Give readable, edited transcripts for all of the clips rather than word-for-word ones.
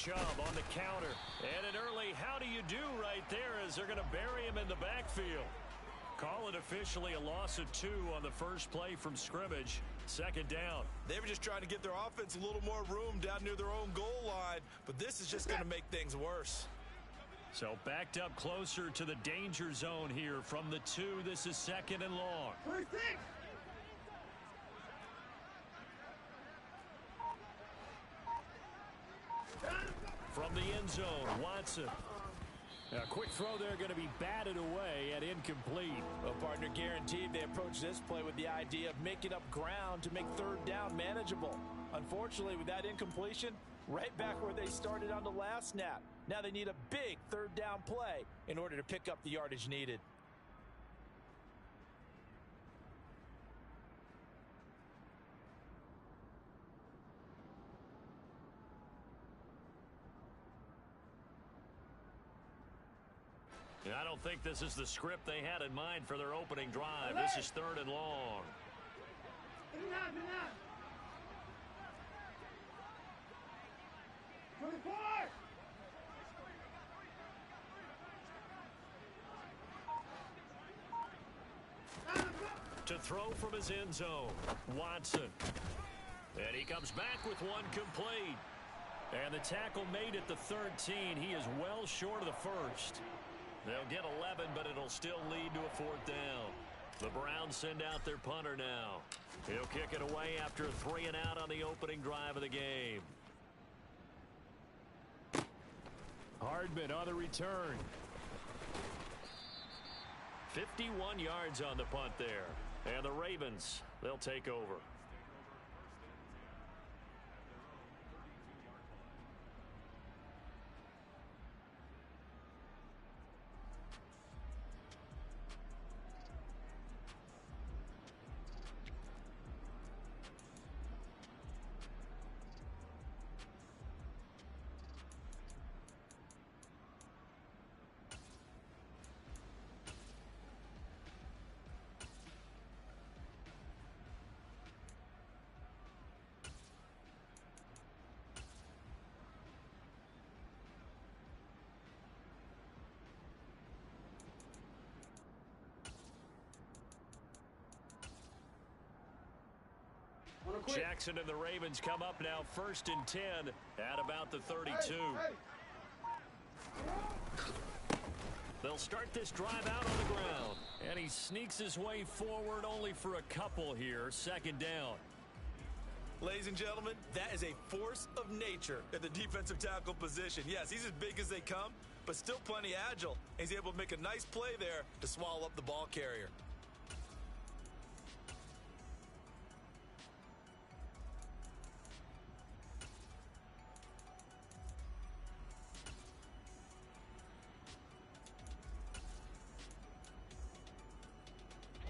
Chubb on the counter. And an early how do you do right there as they're going to bury him in the backfield. Call it officially a loss of 2 on the first play from scrimmage. Second down. They were just trying to get their offense a little more room down near their own goal line, but this is just going to make things worse. So backed up closer to the danger zone here from the 2. This is second and long. From the end zone, Watson. A quick throw there going to be batted away and incomplete. Well, partner, guaranteed they approach this play with the idea of making up ground to make third down manageable. Unfortunately, with that incompletion, right back where they started on the last snap. Now they need a big third down play in order to pick up the yardage needed. I don't think this is the script they had in mind for their opening drive. This is third and long. To throw from his end zone, Watson. And he comes back with one complete. And the tackle made at the 13. He is well short of the first. They'll get 11, but it'll still lead to a fourth down. The Browns send out their punter now. He'll kick it away after a 3 and out on the opening drive of the game. Hardman on the return. 51 yards on the punt there. And the Ravens, they'll take over. Jackson and the Ravens come up now 1st and 10 at about the 32. They'll start this drive out on the ground. And he sneaks his way forward only for a couple here. Second down. Ladies and gentlemen, that is a force of nature at the defensive tackle position. Yes, he's as big as they come, but still plenty agile. He's able to make a nice play there to swallow up the ball carrier.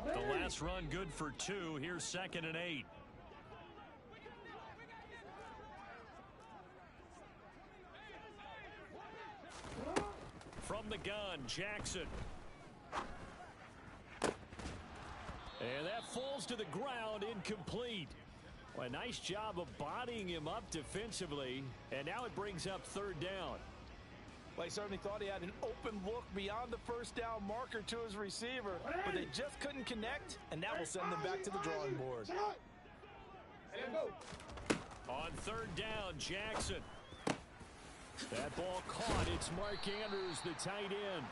The last run good for 2. Here's 2nd and 8. From the gun, Jackson. And that falls to the ground, incomplete. Well, a nice job of bodying him up defensively. And now it brings up third down. Well, he certainly thought he had an open look beyond the first down marker to his receiver, but they just couldn't connect, and that will send them back to the drawing board. On third down, Jackson. That ball caught. It's Mark Andrews, the tight end.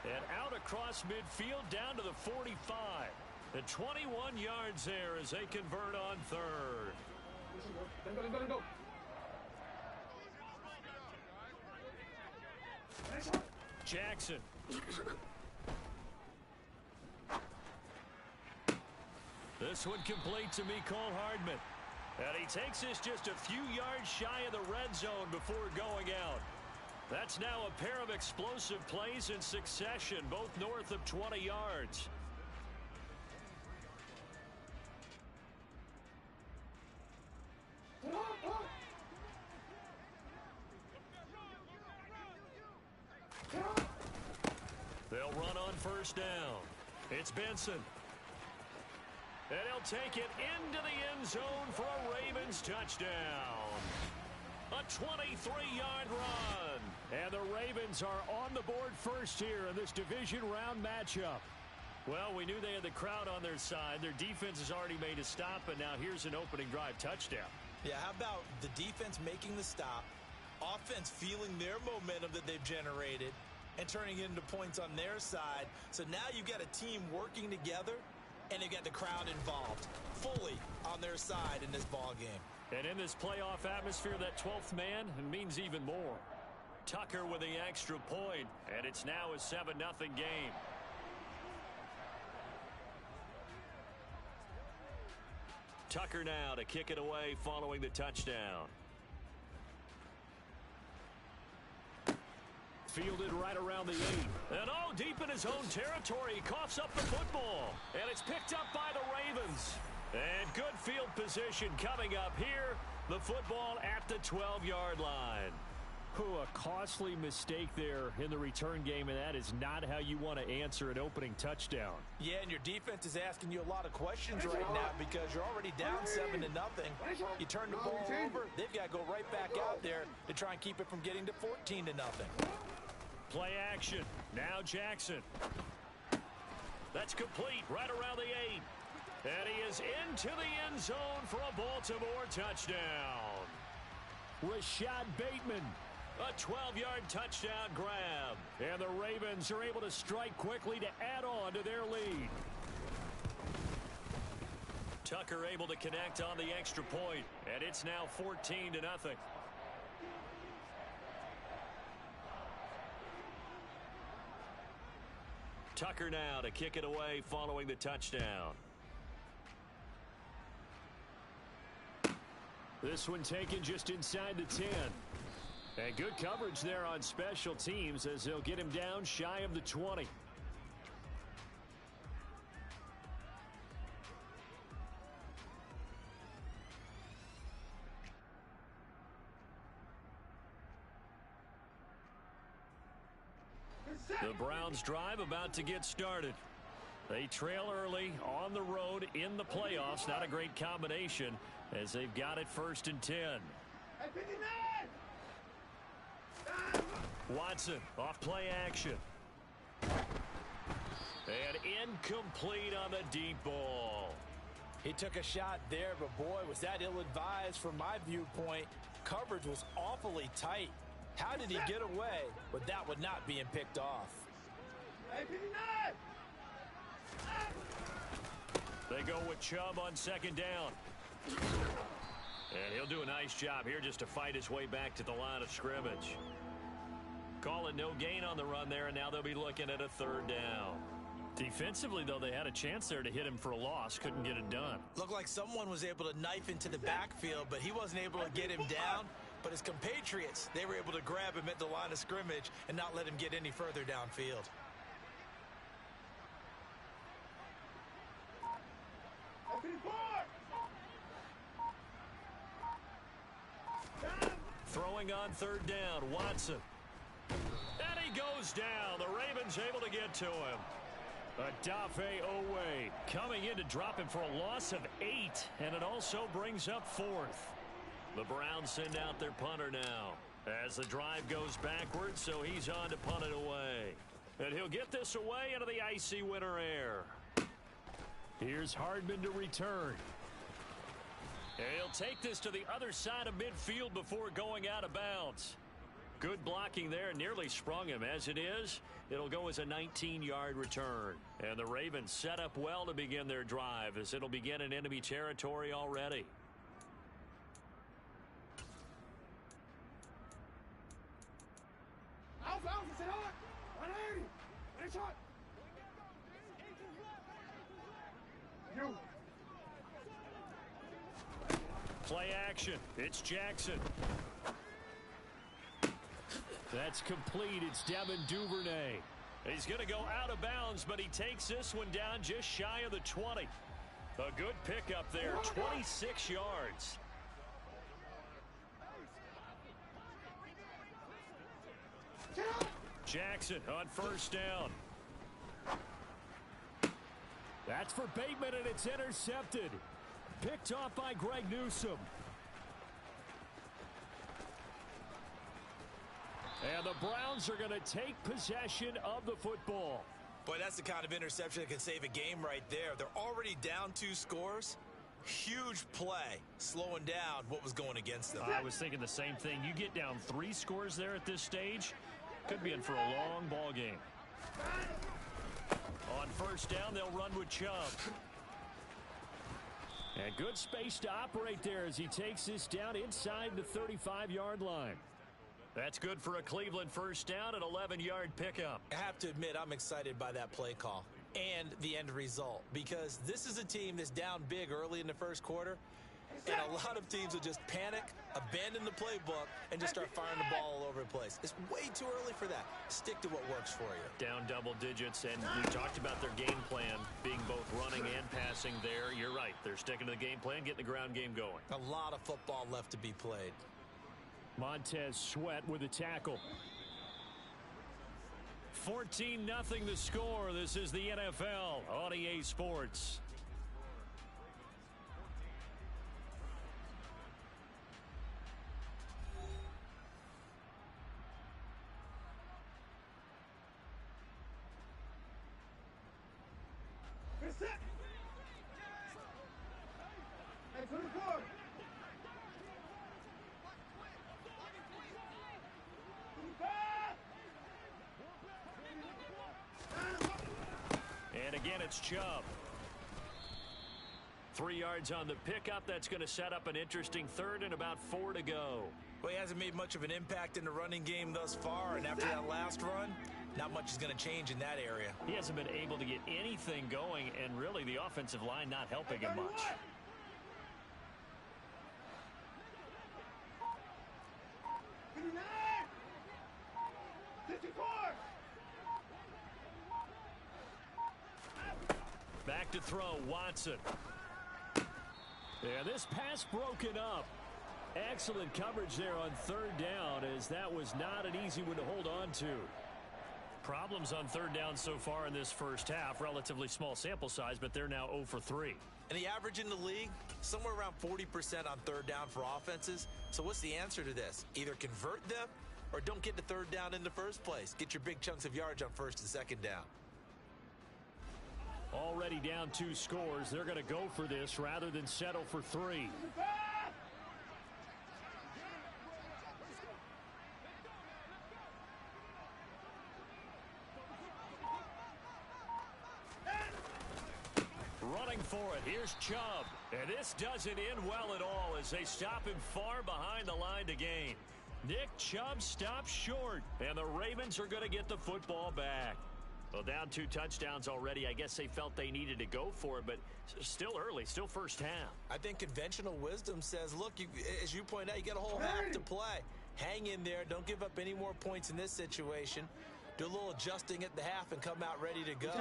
And out across midfield down to the 45. And 21 yards there as they convert on third. Jackson. This one complete to Mecole Hardman. And he takes this just a few yards shy of the red zone before going out. That's now a pair of explosive plays in succession, both north of 20 yards. They'll run on first down. It's Benson. And he'll take it into the end zone for a Ravens touchdown. A 23-yard run. And the Ravens are on the board first here in this division round matchup. Well, we knew they had the crowd on their side. Their defense has already made a stop, and now here's an opening drive touchdown. Yeah, how about the defense making the stop, offense feeling their momentum that they've generated, and turning it into points on their side. So now you've got a team working together, and they've got the crowd involved fully on their side in this ball game. And in this playoff atmosphere, that 12th man means even more. Tucker with the extra point, and it's now a 7-0 game. Tucker now to kick it away following the touchdown. Fielded right around the 8. And deep in his own territory, he coughs up the football. And it's picked up by the Ravens. And good field position coming up here. The football at the 12-yard line. A costly mistake there in the return game, and that is not how you want to answer an opening touchdown. Yeah, and your defense is asking you a lot of questions right now because you're already down 7-0. You turn the ball over, they've got to go right back out there to try and keep it from getting to 14-0. Play action. Now Jackson. That's complete right around the 8. And he is into the end zone for a Baltimore touchdown. Rashad Bateman. A 12-yard touchdown grab. And the Ravens are able to strike quickly to add on to their lead. Tucker able to connect on the extra point. And it's now 14-0. Tucker now to kick it away following the touchdown. This one taken just inside the 10. And good coverage there on special teams as they'll get him down shy of the 20. The Browns drive about to get started. They trail early on the road in the playoffs. Not a great combination as they've got it 1st and 10. Watson off play action. And incomplete on the deep ball. He took a shot there, but boy, was that ill-advised from my viewpoint. Coverage was awfully tight. How did he get away with that one not being picked off? They go with Chubb on 2nd down. And he'll do a nice job here just to fight his way back to the line of scrimmage. Call it no gain on the run there, and now they'll be looking at a 3rd down. Defensively, though, they had a chance there to hit him for a loss. Couldn't get it done. Looked like someone was able to knife into the backfield, but he wasn't able to get him down. But his compatriots, they were able to grab him at the line of scrimmage and not let him get any further downfield. Throwing on 3rd down, Watson. And he goes down. The Ravens able to get to him. Odafe Oweh coming in to drop him for a loss of 8. And it also brings up 4th. The Browns send out their punter now as the drive goes backwards, so he's on to punt it away. And he'll get this away into the icy winter air. Here's Hardman to return. And he'll take this to the other side of midfield before going out of bounds. Good blocking there, nearly sprung him. As it is, it'll go as a 19-yard return. And the Ravens set up well to begin their drive as it'll begin in enemy territory already. Play action. It's Jackson. That's complete. It's Devin Duvernay. He's going to go out of bounds, but he takes this one down just shy of the 20. A good pickup there, 26 yards. Jackson on 1st down. That's for Bateman, and it's intercepted. Picked off by Greg Newsome. And the Browns are going to take possession of the football. Boy, that's the kind of interception that can save a game right there. They're already down 2 scores. Huge play, slowing down what was going against them. I was thinking the same thing. You get down 3 scores there at this stage, could be in for a long ball game. On first down, they'll run with Chubb. And good space to operate there as he takes this down inside the 35-yard line. That's good for a Cleveland first down, an 11-yard pickup. I have to admit, I'm excited by that play call and the end result, because this is a team that's down big early in the first quarter, and a lot of teams will just panic, abandon the playbook, and just start firing the ball all over the place. It's way too early for that. Stick to what works for you. Down double digits, and we talked about their game plan being both running and passing there. You're right. They're sticking to the game plan, getting the ground game going. A lot of football left to be played. Montez Sweat with a tackle. 14-0 the score. This is the NFL on EA Sports. And again, it's Chubb. 3 yards on the pickup. That's going to set up an interesting third and about 4 to go. Well, he hasn't made much of an impact in the running game thus far, and after that last run, not much is going to change in that area. He hasn't been able to get anything going, and really the offensive line not helping him much. Back to throw, Watson. Yeah, this pass broken up. Excellent coverage there on third down, as that was not an easy one to hold on to. Problems on third down so far in this first half. Relatively small sample size, but they're now 0 for 3. And the average in the league, somewhere around 40% on third down for offenses. So what's the answer to this? Either convert them or don't get the third down in the first place. Get your big chunks of yards on first and second down. Already down 2 scores. They're going to go for this rather than settle for 3. Running for it. Here's Chubb. And this doesn't end well at all as they stop him far behind the line to gain. Nick Chubb stops short, and the Ravens are going to get the football back. Well, down 2 touchdowns already. I guess they felt they needed to go for it, but still early, still first half. I think conventional wisdom says, look, as you point out, you got a whole half to play. Hang in there. Don't give up any more points in this situation. Do a little adjusting at the half and come out ready to go.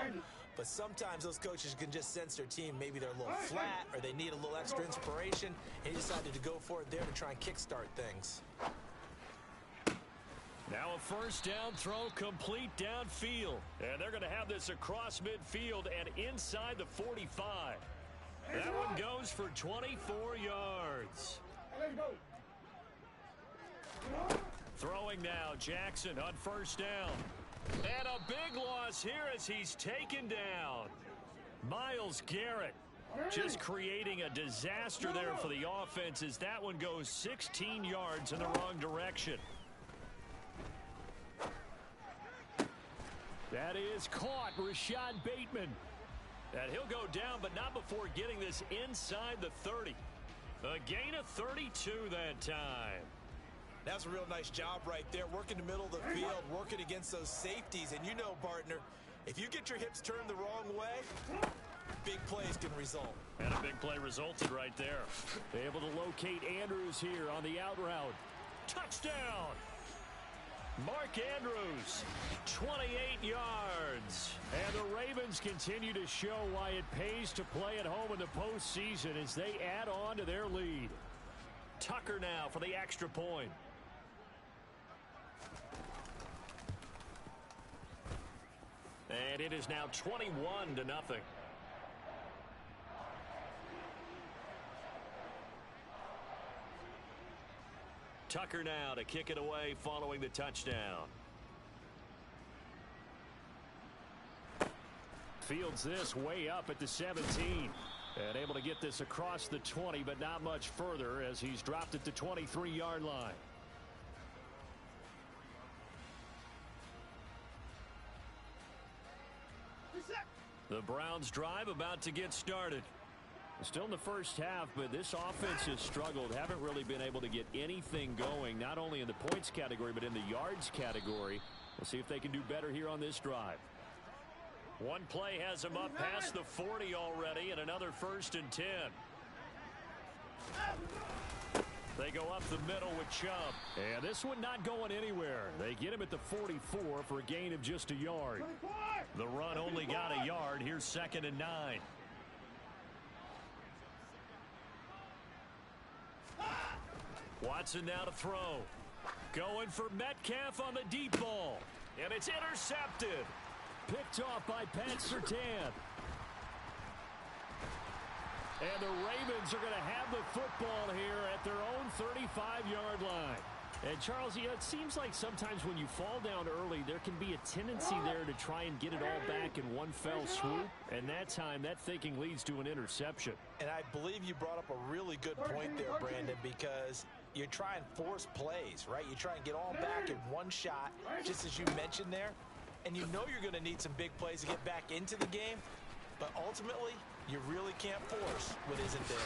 But sometimes those coaches can just sense their team. Maybe they're a little flat or they need a little extra inspiration. And he decided to go for it there to try and kickstart things. Now a first down throw complete downfield. And they're going to have this across midfield and inside the 45. That one goes for 24 yards. Throwing now, Jackson on first down. And a big loss here as he's taken down. Myles Garrett just creating a disaster there for the offense as that one goes 16 yards in the wrong direction. That is caught, Rashad Bateman. And he'll go down, but not before getting this inside the 30. A gain of 32 that time. That's a real nice job right there. Working the middle of the field, working against those safeties. And you know, partner, if you get your hips turned the wrong way, big plays can result. And a big play resulted right there. They're able to locate Andrews here on the out route. Touchdown! Mark Andrews, 28 yards. And the Ravens continue to show why it pays to play at home in the postseason as they add on to their lead. Tucker now for the extra point. And it is now 21-0. Tucker now to kick it away following the touchdown. Fields this way up at the 17. And able to get this across the 20, but not much further as he's dropped at the 23-yard line. The Browns drive about to get started. Still in the first half, but this offense has struggled. Haven't really been able to get anything going, not only in the points category, but in the yards category. We'll see if they can do better here on this drive. One play has them up past the 40 already, and another 1st and 10. They go up the middle with Chubb. And this one not going anywhere. They get him at the 44 for a gain of just a yard. The run only got a yard. Here's 2nd and 9. Watson now to throw. Going for Metcalf on the deep ball. And it's intercepted. Picked off by Pat Surtain. And the Ravens are going to have the football here at their own 35-yard line. And, Charles, it seems like sometimes when you fall down early, there can be a tendency there to try and get it all back in one fell swoop. And that time, that thinking leads to an interception. And I believe you brought up a really good point there, Brandon, because you try and force plays, right? You try and get all back in one shot, just as you mentioned there. And you know you're going to need some big plays to get back into the game. But ultimately, you really can't force what isn't there.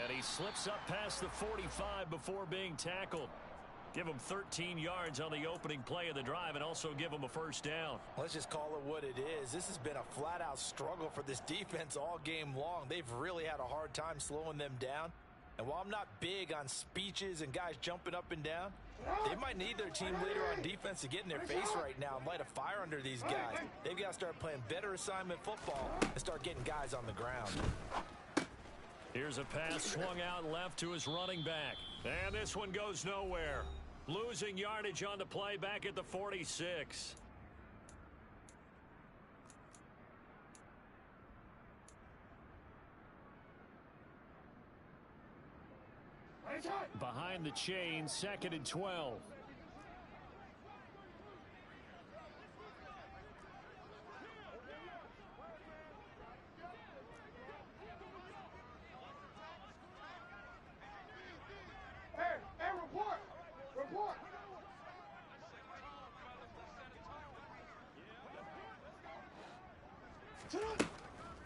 And he slips up past the 45 before being tackled. Give him 13 yards on the opening play of the drive and also give him a 1st down. Let's just call it what it is. This has been a flat-out struggle for this defense all game long. They've really had a hard time slowing them down. And while I'm not big on speeches and guys jumping up and down, they might need their team leader on defense to get in their face right now and light a fire under these guys. They've got to start playing better assignment football and start getting guys on the ground. Here's a pass swung out left to his running back. And this one goes nowhere. Losing yardage on the play back at the 46. Behind the chain, 2nd and 12. Hey, report.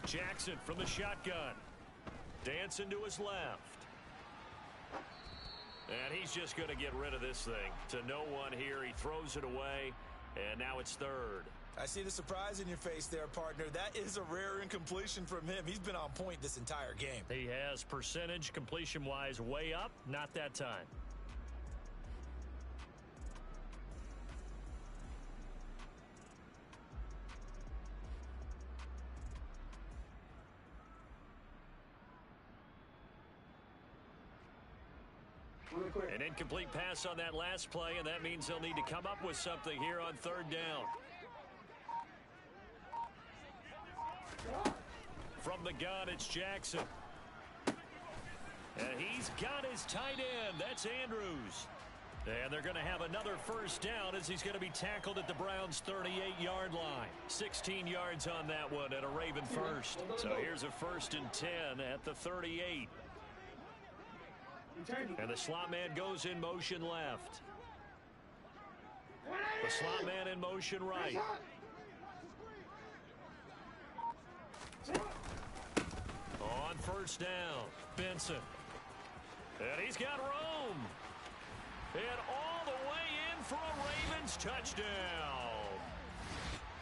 Jackson from the shotgun. Dancing to his left. And he's just going to get rid of this thing. To no one here. He throws it away. And now it's 3rd. I see the surprise in your face there, partner. That is a rare incompletion from him. He's been on point this entire game. He has percentage completion-wise way up. Not that time. An incomplete pass on that last play, and that means they'll need to come up with something here on 3rd down. From the gun, it's Jackson. And he's got his tight end. That's Andrews. And they're going to have another 1st down as he's going to be tackled at the Browns' 38-yard line. 16 yards on that one at a Raven 1st. So here's a 1st and 10 at the 38. And the slot man goes in motion left. The slot man in motion right. On 1st down, Benson. And he's got Rome. And all the way in for a Ravens touchdown.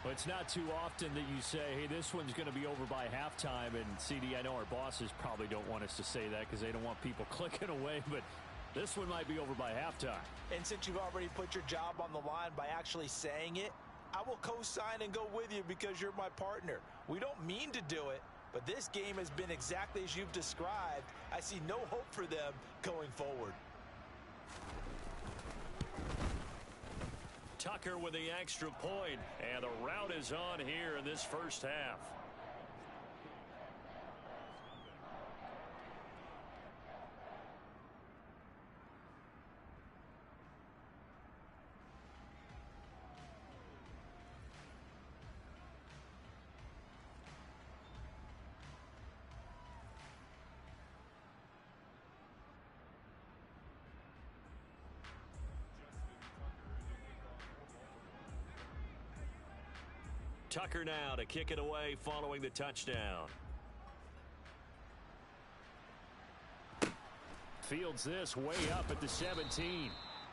Well, it's not too often that you say, hey, this one's going to be over by halftime. And, CD, I know our bosses probably don't want us to say that because they don't want people clicking away. But this one might be over by halftime. And since you've already put your job on the line by actually saying it, I will co-sign and go with you because you're my partner. We don't mean to do it, but this game has been exactly as you've described. I see no hope for them going forward. Tucker with the extra point, and the route is on here in this 1st half. Tucker now to kick it away following the touchdown. Fields this way up at the 17.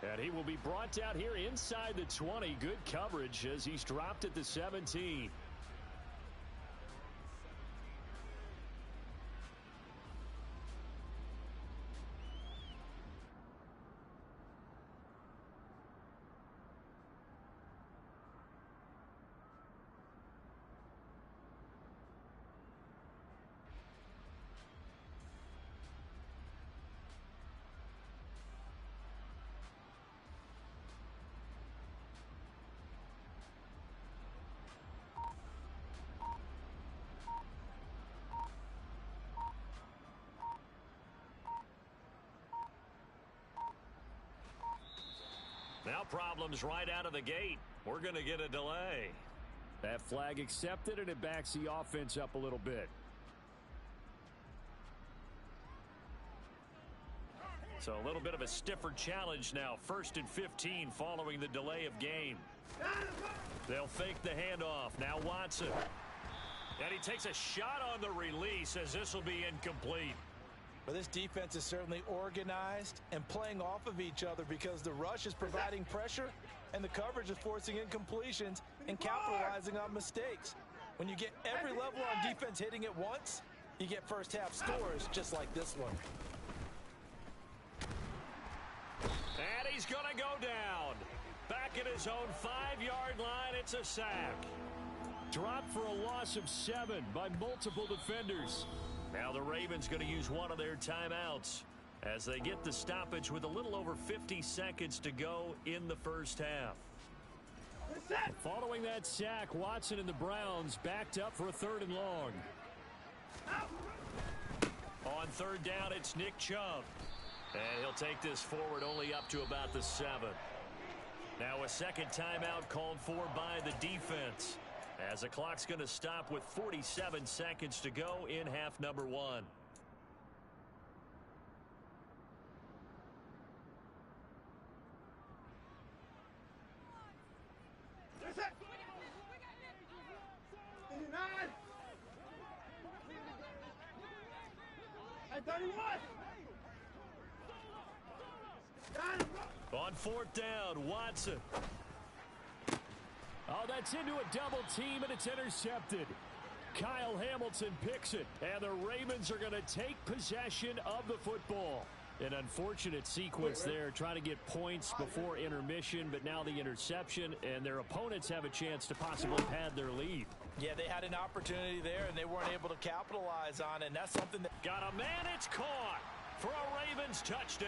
And he will be brought down here inside the 20. Good coverage as he's dropped at the 17. Now problems right out of the gate. We're going to get a delay. That flag accepted, and it backs the offense up a little bit. So a little bit of a stiffer challenge now. 1st and 15 following the delay of game. They'll fake the handoff. Now Watson. And he takes a shot on the release as this will be incomplete. But this defense is certainly organized and playing off of each other because the rush is providing pressure and the coverage is forcing incompletions and capitalizing on mistakes. When you get every level on defense hitting it once, you get first half scores just like this one. And he's going to go down. Back at his own 5-yard line, it's a sack. Dropped for a loss of 7 by multiple defenders. Now the Ravens going to use one of their timeouts as they get the stoppage with a little over 50 seconds to go in the first half. Following that sack, Watson and the Browns backed up for a 3rd and long. On 3rd down, it's Nick Chubb. And he'll take this forward only up to about the 7. Now a second timeout called for by the defense, as the clock's going to stop with 47 seconds to go in half number 1. On 4th down, Watson. Oh, that's into a double team, and it's intercepted. Kyle Hamilton picks it, and the Ravens are going to take possession of the football. An unfortunate sequence there, trying to get points before intermission, but now the interception, and their opponents have a chance to possibly pad their lead. Yeah, they had an opportunity there, and they weren't able to capitalize on it, and that's something that... Got a man, it's caught for a Ravens touchdown.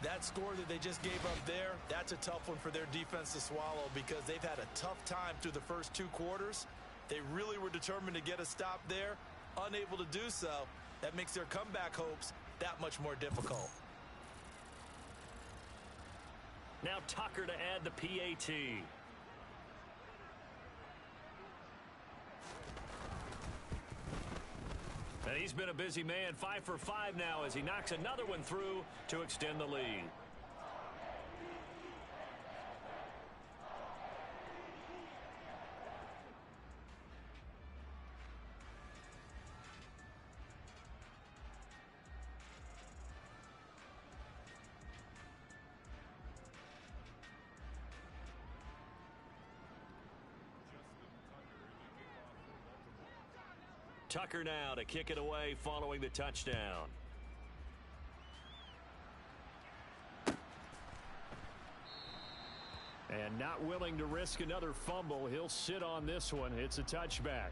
That score that they just gave up there, that's a tough one for their defense to swallow because they've had a tough time through the first 2 quarters. They really were determined to get a stop there, unable to do so. That makes their comeback hopes that much more difficult. Now Tucker to add the PAT. And he's been a busy man, 5 for 5 now as he knocks another one through to extend the lead. Tucker now to kick it away following the touchdown. And not willing to risk another fumble. He'll sit on this one. It's a touchback.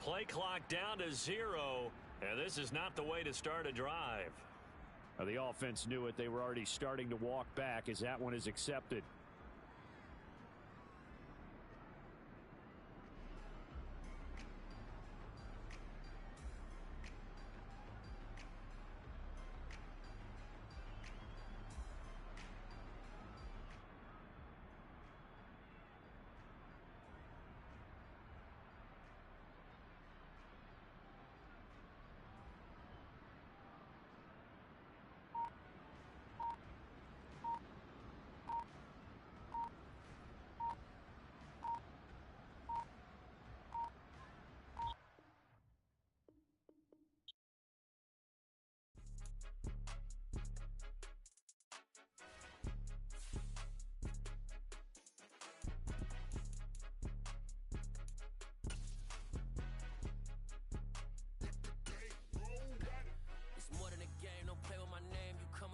Play clock down to 0, and this is not the way to start a drive. The offense knew it. They were already starting to walk back as that one is accepted.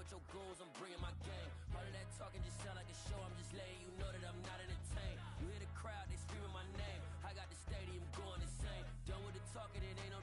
Your goals, I'm bringing my game. All of that talking just sound like a show. I'm just letting you know that I'm not entertained. You hear the crowd, they screaming my name. I got the stadium going insane. Done with the talking, it ain't no